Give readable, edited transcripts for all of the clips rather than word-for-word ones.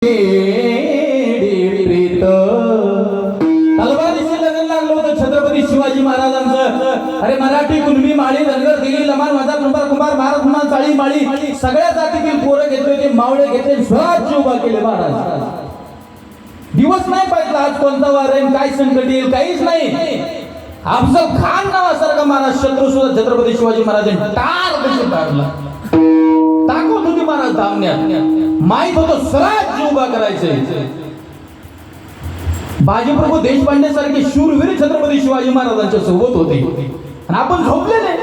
तलवारीशी लग्न लागलं होतं छत्रपती शिवाजी महाराजांचं. अरे मराठी कुणबी माळी धनगर दिली लमाण माझा कुंभार कुंभार महाराज कुमार चाळी माळी सगळ्या जातीतील पोरं घेतले होते, मावळे घेतले, स्वराज्य उभा केले महाराज. दिवस नाही पाहिजे आज कोणता वार आहे काय संकट येईल काहीच नाही. अफजल खान नावासारखा महाराज शत्रू सुद्धा छत्रपती शिवाजी महाराजांनी टार कशी टारला. ताकद होती महाराज धामण्यात, माहित होतं स्वराज्य उभा करायचंय. बाजीप्रभू देशपांडे सारखे शूरवीर छत्रपती शिवाजी महाराजांच्या सोबत होते आणि आपण झोपलेले.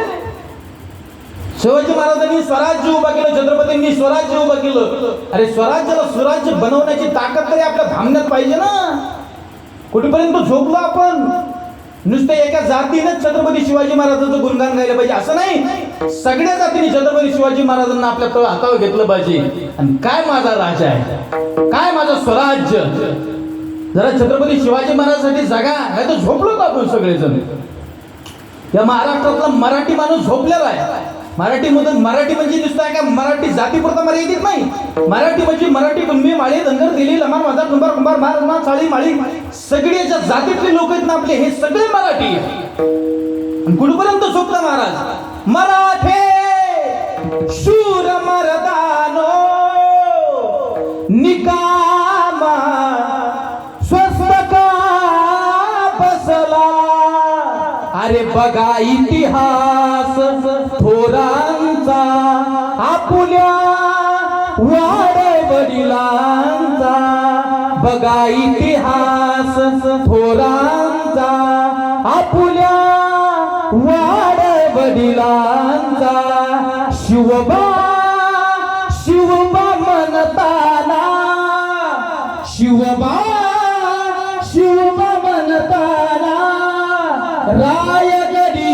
शिवाजी महाराजांनी स्वराज्य उभा केलं, छत्रपतींनी स्वराज्य उभं केलं. अरे स्वराज्याला स्वराज्य बनवण्याची ताकद तरी आपल्या धामण्यात पाहिजे ना. कुठेपर्यंत झोपलो आपण. नुसते एका जातीनेच छत्रपती शिवाजी महाराजांचं गुणगान गायला पाहिजे असं नाही. सगळ्या जातीने छत्रपती शिवाजी महाराजांना आपल्या हातावर घेतलं पाहिजे. आणि काय माझा राजा आहे, काय माझं स्वराज्य. जरा छत्रपती शिवाजी महाराजांसाठी जागा नाही तर झोपलो का आपण सगळेजण. या महाराष्ट्रातला मराठी माणूस झोपलेला आहे. मराठी म्हणजे नुसतं का मराठी जातीपुरता मर्यादित नाही. मराठी म्हणजे मराठी कुणबी माळी धनगर दिली लमाण माझा कुंभार कुंभार महाराज चाळी माळी सगळे ज्या जातीतले लोक आहेत ना आपले हे सगळे मराठी. कुठपर्यंत झोपला महाराज. मराठे शूर मर्दानो निकामा स्वस्त का बसला. अरे बघा इतिहास थोरांचा आपुल्या वाडे वडिलांचा. बघा इतिहास थोरांचा आपुल्या वाडे वडिलांचा. शिवबा शिवबा म्हणताना शिवबा शिवबा म्हणताना रायगडी